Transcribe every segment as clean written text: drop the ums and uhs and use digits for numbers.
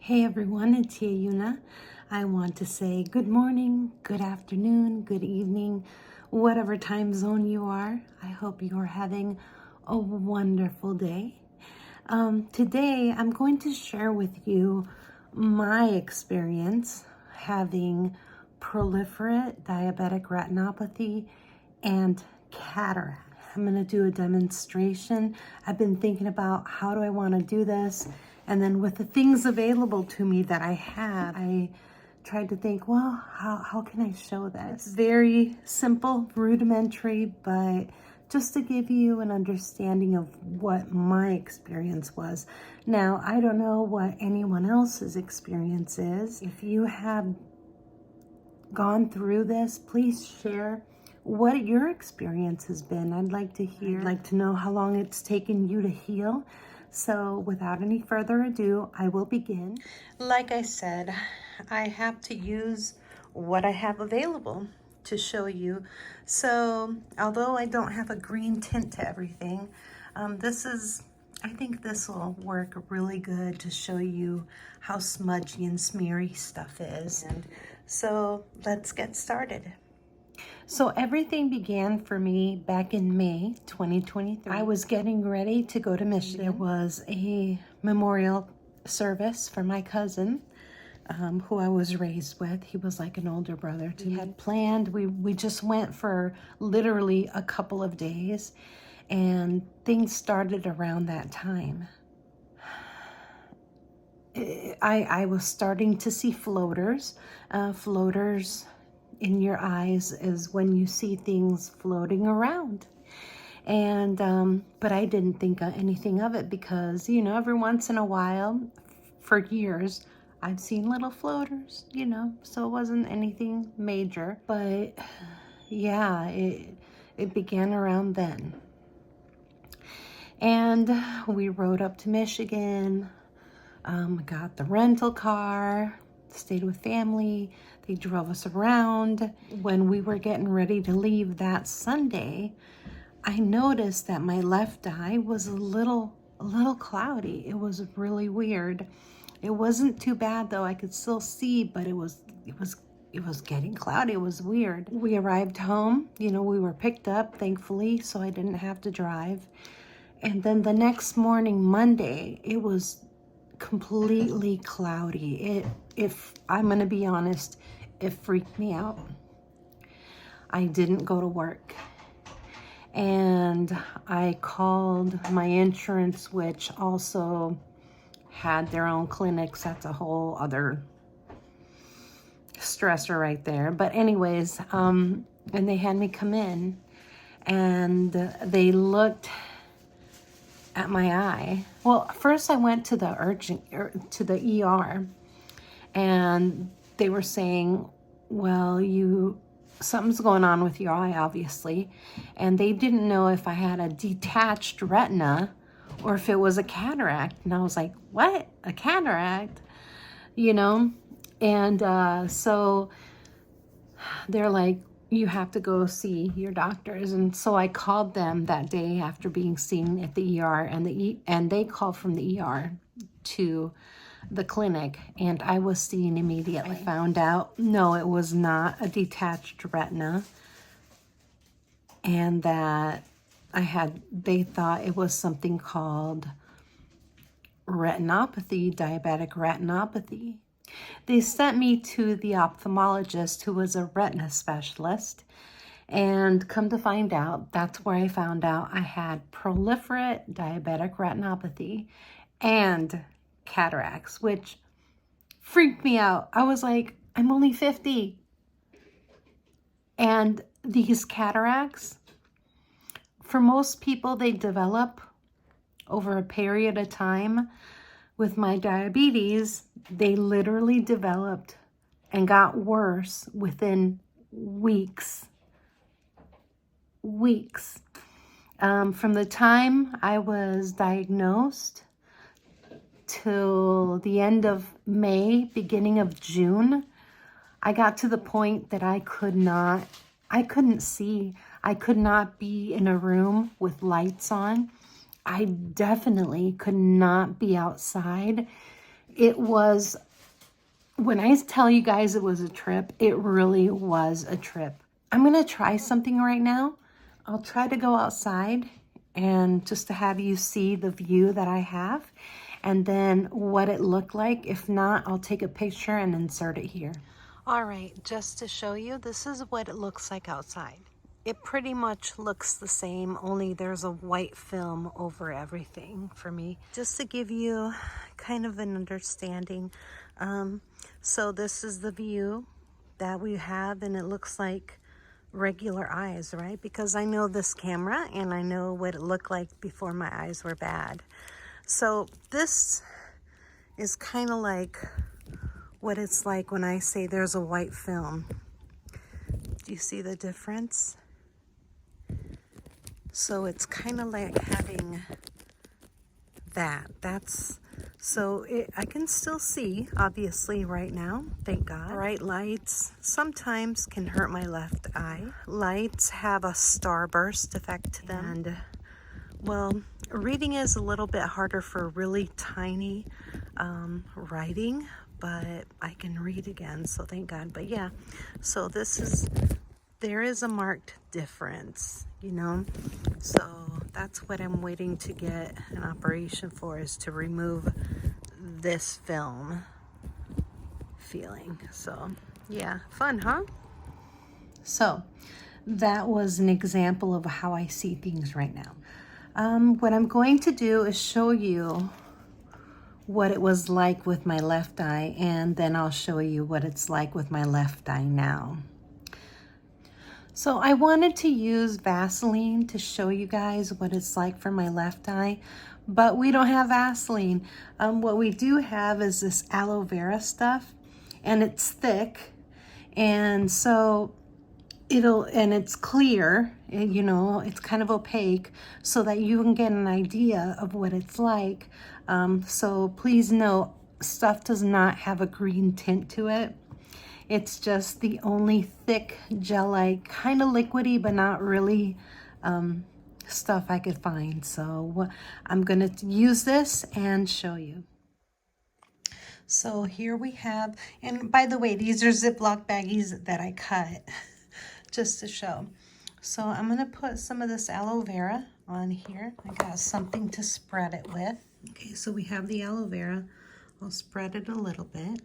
Hey everyone, it's Yuna. I want to say good morning, good afternoon, good evening, whatever time zone you are. I hope you are having a wonderful day. Today, I'm going to share with you my experience having proliferate diabetic retinopathy and cataract. I'm going to do a demonstration. I've been thinking about how do I want to do this, and then with the things available to me that I had, I tried to think, well, how can I show this? It's very simple, rudimentary, but just to give you an understanding of what my experience was. Now, I don't know what anyone else's experience is. If you have gone through this, please share what your experience has been. I'd like to hear. I'd like to know how long it's taken you to heal. So without any further ado, I will begin. Like I said, I have to use what I have available to show you. So although I don't have a green tint to everything, I think this will work really good to show you how smudgy and smeary stuff is. And so let's get started. So everything began for me back in May 2023. I was getting ready to go to Michigan. There was a memorial service for my cousin, who I was raised with. He was like an older brother to me. We had planned, we just went for literally a couple of days, and things started around that time. I was starting to see floaters. Floaters in your eyes is when you see things floating around. And, but I didn't think anything of it because, you know, every once in a while, for years, I've seen little floaters, you know, so it wasn't anything major. But yeah, it began around then. And we rode up to Michigan, got the rental car, stayed with family. They drove us around. When we were getting ready to leave that Sunday, I noticed that my left eye was a little cloudy. It was really weird. It wasn't too bad though. I could still see, but it was getting cloudy. It was weird. We arrived home. You know, we were picked up, thankfully, so I didn't have to drive. And then the next morning, Monday, it was completely cloudy. If I'm gonna be honest, it freaked me out. I didn't go to work, and I called my insurance, which also had their own clinics. That's a whole other stressor right there. But anyways, and they had me come in, and they looked at my eye. Well, first I went to the ER, and they were saying, well, something's going on with your eye, obviously. And they didn't know if I had a detached retina or if it was a cataract. And I was like, what? A cataract? You know? And so they're like, you have to go see your doctors. And so I called them that day after being seen at the ER, and they called from the ER to the clinic, and I was seen immediately. I found out, no, it was not a detached retina, and that they thought it was something called retinopathy, diabetic retinopathy. They sent me to the ophthalmologist, who was a retina specialist, and come to find out, that's where I found out I had proliferate diabetic retinopathy and cataracts, which freaked me out. I was like, I'm only 50. And these cataracts, for most people, they develop over a period of time. With my diabetes, they literally developed and got worse within weeks. From the time I was diagnosed till the end of May, beginning of June, I got to the point that I couldn't see. I could not be in a room with lights on. I definitely could not be outside. It was, when I tell you guys it was a trip, it really was a trip. I'm going to try something right now. I'll try to go outside and just to have you see the view that I have and then what it looked like. If not, I'll take a picture and insert it here. All right, just to show you, this is what it looks like outside. It pretty much looks the same, only there's a white film over everything for me. Just to give you kind of an understanding. So this is the view that we have, and it looks like regular eyes, right? Because I know this camera and I know what it looked like before my eyes were bad. So this is kind of like what it's like when I say there's a white film. Do you see the difference? So it's kind of like having that. I can still see, obviously, right now, thank God. Bright lights sometimes can hurt my left eye. Lights have a starburst effect to them. And, well, reading is a little bit harder for really tiny writing, but I can read again, so thank God. But yeah, so there is a marked difference, you know? So that's what I'm waiting to get an operation for, is to remove this film feeling. So yeah, fun, huh? So that was an example of how I see things right now. What I'm going to do is show you what it was like with my left eye, and then I'll show you what it's like with my left eye now. So I wanted to use Vaseline to show you guys what it's like for my left eye, but we don't have Vaseline. What we do have is this aloe vera stuff, and it's thick, and so it's clear, you know, it's kind of opaque, so that you can get an idea of what it's like. So please note, stuff does not have a green tint to it. It's just the only thick gel-like, kind of liquidy, but not really stuff I could find. So I'm gonna use this and show you. So here we have, and by the way, these are Ziploc baggies that I cut just to show. So I'm gonna put some of this aloe vera on here. I got something to spread it with. Okay, so we have the aloe vera. I'll spread it a little bit.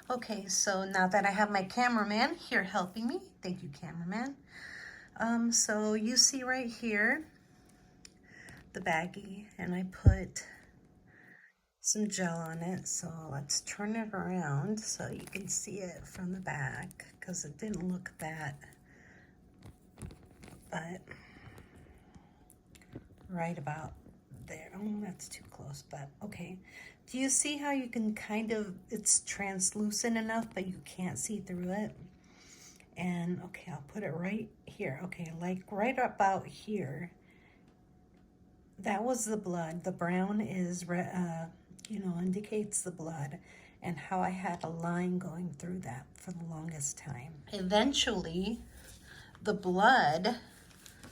Okay, so now that I have my cameraman here helping me, thank you, cameraman. So you see right here, the baggie, and I put some gel on it. So let's turn it around so you can see it from the back, because it didn't look that, but right about there. Oh, that's too close, but okay. Do you see how you can kind of, it's translucent enough, but you can't see through it? And okay, I'll put it right here. Okay, like right about here. That was the blood. The brown is, you know, indicates the blood, and how I had a line going through that for the longest time. Eventually, the blood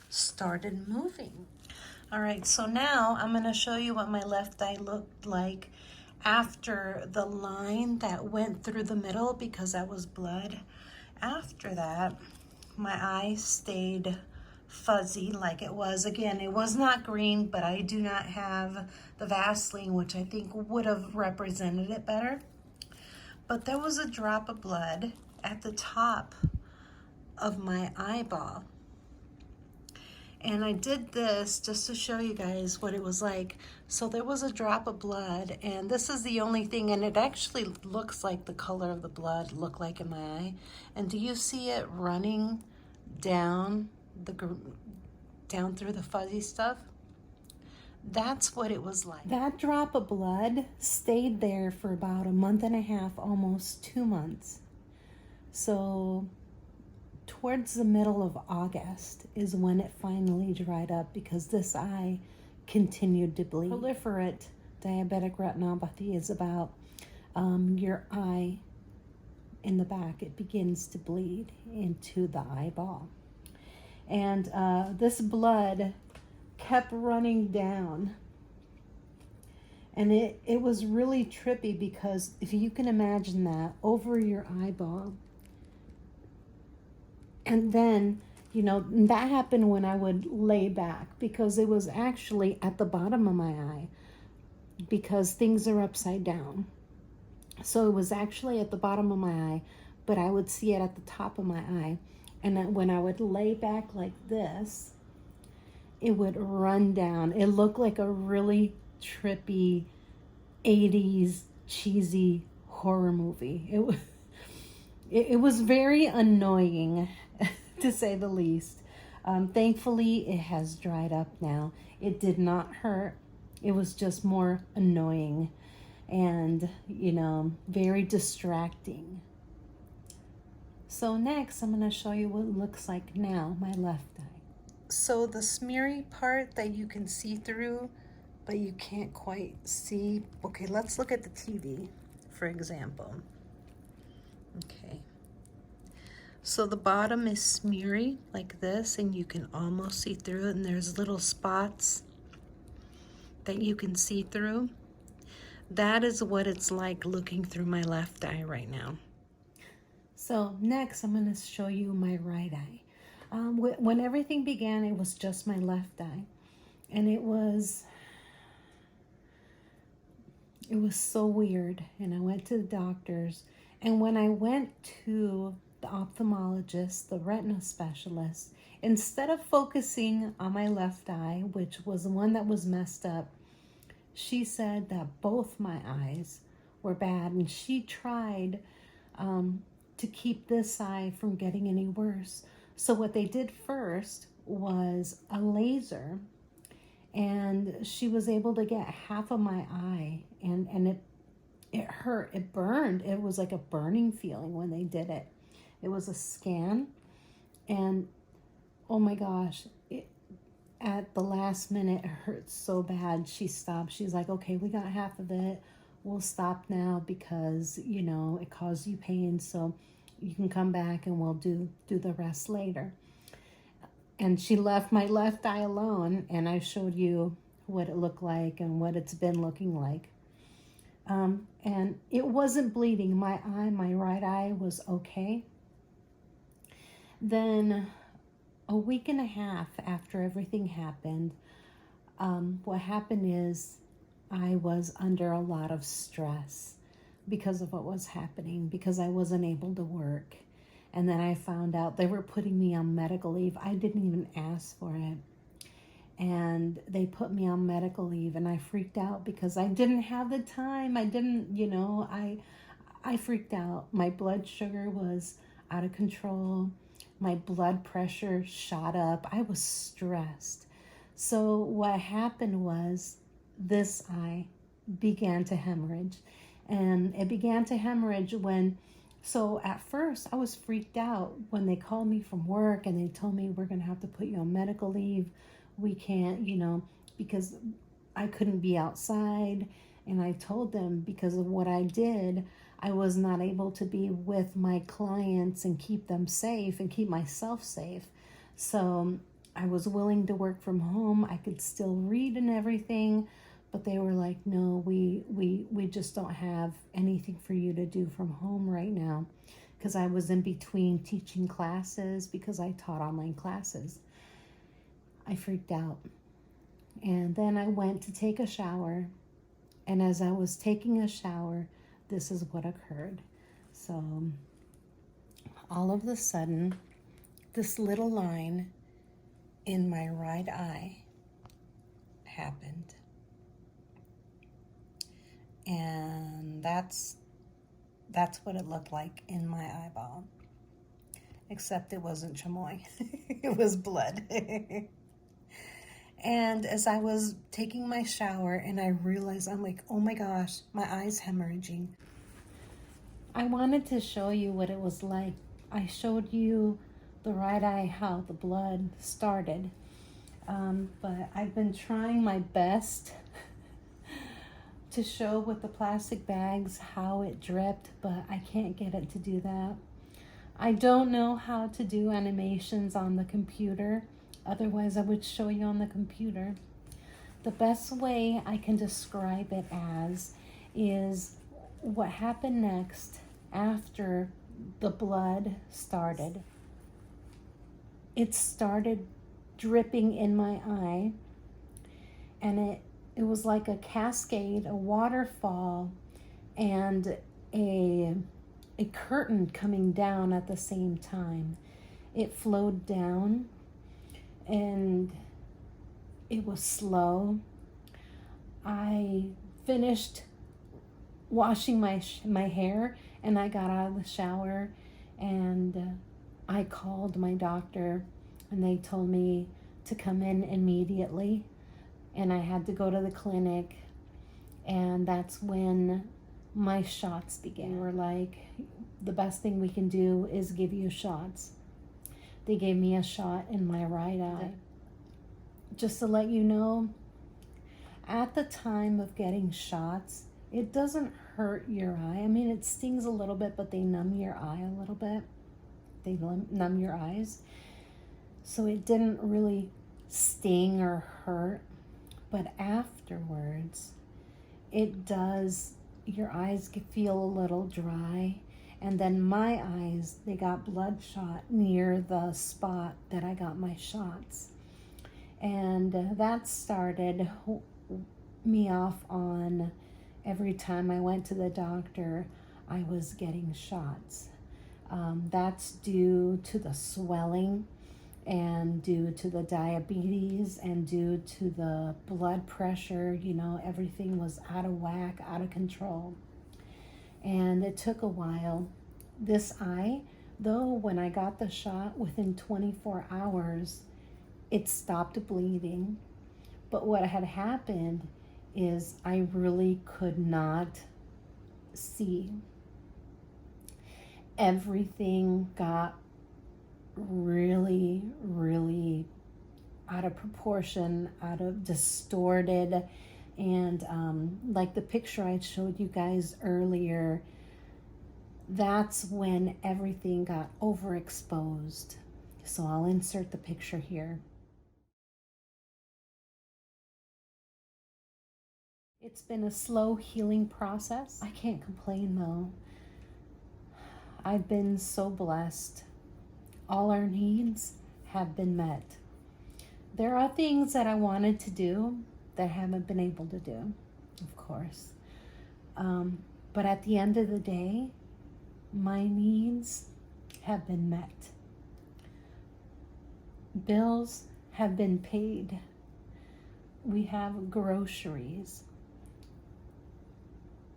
started moving. All right, so now I'm gonna show you what my left eye looked like after the line that went through the middle, because that was blood. After that, my eye stayed fuzzy like it was. Again, it was not green, but I do not have the Vaseline, which I think would have represented it better. But there was a drop of blood at the top of my eyeball. And I did this just to show you guys what it was like. So there was a drop of blood, and this is the only thing, and it actually looks like the color of the blood looked like in my eye. And do you see it running down through the fuzzy stuff? That's what it was like. That drop of blood stayed there for about a month and a half, almost 2 months. So towards the middle of August is when it finally dried up, because this eye continued to bleed. Proliferate diabetic retinopathy is about your eye in the back. It begins to bleed into the eyeball. And this blood kept running down. And it was really trippy because if you can imagine that over your eyeball, and then, you know, that happened when I would lay back because it was actually at the bottom of my eye because things are upside down. So it was actually at the bottom of my eye, but I would see it at the top of my eye. And then when I would lay back like this, it would run down. It looked like a really trippy 80s cheesy horror movie. It was very annoying, to say the least. Thankfully, it has dried up now. It did not hurt. It was just more annoying and, you know, very distracting. So next, I'm going to show you what it looks like now, my left eye. So the smeary part that you can see through, but you can't quite see. Okay, let's look at the TV, for example. Okay. So the bottom is smeary like this, and you can almost see through it, and there's little spots that you can see through. That is what it's like looking through my left eye right now. So next, I'm going to show you my right eye. When everything began, it was just my left eye, and it was so weird. And I went to the doctors, and when I went to the ophthalmologist, the retina specialist, instead of focusing on my left eye, which was the one that was messed up, she said that both my eyes were bad, and she tried to keep this eye from getting any worse. So what they did first was a laser, and she was able to get half of my eye, and it hurt, it burned. It was like a burning feeling when they did it. It was a scan, and oh my gosh, at the last minute, it hurt so bad. She stopped. She's like, okay, we got half of it. We'll stop now because, you know, it caused you pain. So you can come back and we'll do the rest later. And she left my left eye alone, and I showed you what it looked like and what it's been looking like. And it wasn't bleeding. My right eye was okay. Then a week and a half after everything happened, what happened is I was under a lot of stress because of what was happening, because I wasn't able to work. And then I found out they were putting me on medical leave. I didn't even ask for it. And they put me on medical leave, and I freaked out because I didn't have the time. I didn't, you know, I freaked out. My blood sugar was out of control. My blood pressure shot up. I was stressed. So what happened was this eye began to hemorrhage. And it began to hemorrhage so at first I was freaked out when they called me from work and they told me we're going to have to put you on medical leave. We can't, you know, because I couldn't be outside. And I told them because of what I did, I was not able to be with my clients and keep them safe and keep myself safe. So I was willing to work from home. I could still read and everything, but they were like, no, we just don't have anything for you to do from home right now, because I was in between teaching classes because I taught online classes. I freaked out. And then I went to take a shower, and as I was taking a shower, this is what occurred. So all of a sudden, this little line in my right eye happened. And that's what it looked like in my eyeball. Except it wasn't chamoy. It was blood. And as I was taking my shower and I realized, I'm like, oh my gosh, my eye's hemorrhaging. I wanted to show you what it was like. I showed you the right eye, how the blood started. But I've been trying my best to show with the plastic bags how it dripped, but I can't get it to do that. I don't know how to do animations on the computer. Otherwise, I would show you on the computer. The best way I can describe it as is what happened next after the blood started. It started dripping in my eye, and it was like a cascade, a waterfall, and a curtain coming down at the same time. It flowed down, and it was slow. I finished washing my hair, and I got out of the shower, and I called my doctor, and they told me to come in immediately, and I had to go to the clinic, and that's when my shots began. They were like, the best thing we can do is give you shots. They gave me a shot in my right eye. Just to let you know, at the time of getting shots, it doesn't hurt your eye. I mean, it stings a little bit, but they numb your eye a little bit. They numb your eyes. So it didn't really sting or hurt. But afterwards, it does, your eyes feel a little dry. And then my eyes, they got bloodshot near the spot that I got my shots. And that started me off on every time I went to the doctor, I was getting shots. That's due to the swelling and due to the diabetes and due to the blood pressure. You know, everything was out of whack, out of control. And it took a while. This eye, though, when I got the shot, within 24 hours, it stopped bleeding. But what had happened is I really could not see. Everything got really, really out of proportion, out of distorted. And like the picture I showed you guys earlier, that's when everything got overexposed. So I'll insert the picture here. It's been a slow healing process. I can't complain though. I've been so blessed. All our needs have been met. There are things that I wanted to do that I haven't been able to do, of course. But at the end of the day, my needs have been met. Bills have been paid. We have groceries.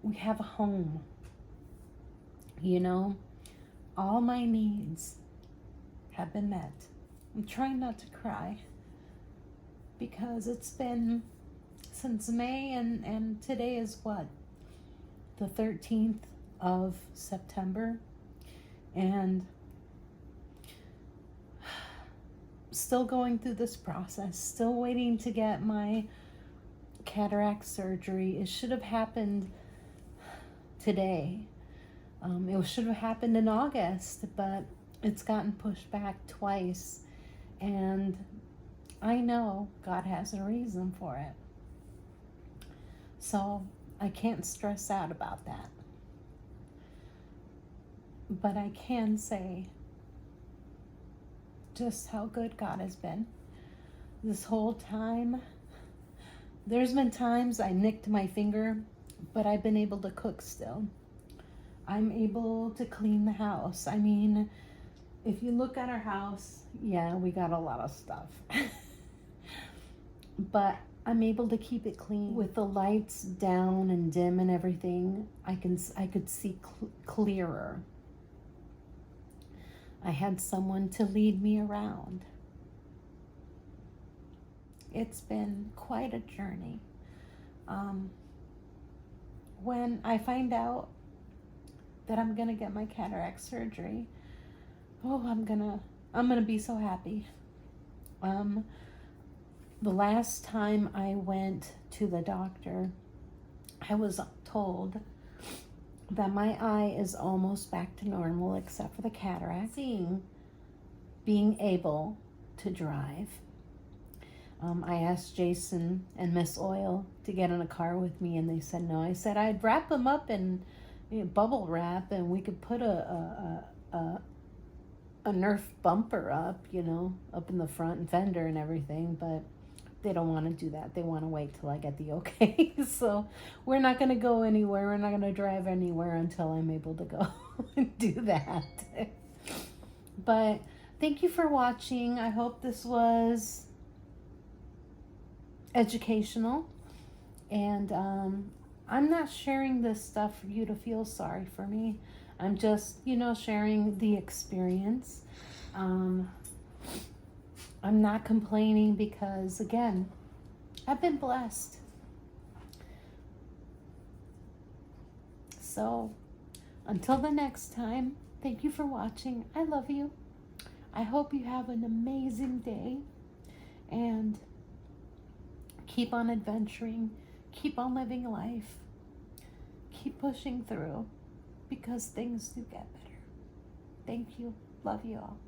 We have a home. You know, all my needs have been met. I'm trying not to cry because it's been since May, and today is what? The 13th of September. And still going through this process, still waiting to get my cataract surgery. It should have happened today. It should have happened in August, but it's gotten pushed back twice. And I know God has a reason for it. So I can't stress out about that. But I can say just how good God has been. This whole time, there's been times I nicked my finger, but I've been able to cook still. I'm able to clean the house. I mean, if you look at our house, yeah, we got a lot of stuff. But I'm able to keep it clean. With the lights down and dim and everything, I could see clearer. I had someone to lead me around. It's been quite a journey. When I find out that I'm gonna get my cataract surgery, oh, I'm gonna be so happy. The last time I went to the doctor, I was told that my eye is almost back to normal except for the cataract. Being able to drive. I asked Jason and Miss Oil to get in a car with me, and they said no. I said I'd wrap them up in bubble wrap, and we could put a Nerf bumper up, up in the front and fender and everything, but they don't want to do that. They want to wait till I get the okay. So we're not going to go anywhere. We're not going to drive anywhere until I'm able to go and do that. But thank you for watching. I hope this was educational. And I'm not sharing this stuff for you to feel sorry for me. I'm just, sharing the experience. I'm not complaining because, again, I've been blessed. So, until the next time, thank you for watching. I love you. I hope you have an amazing day. And keep on adventuring. Keep on living life. Keep pushing through because things do get better. Thank you. Love you all.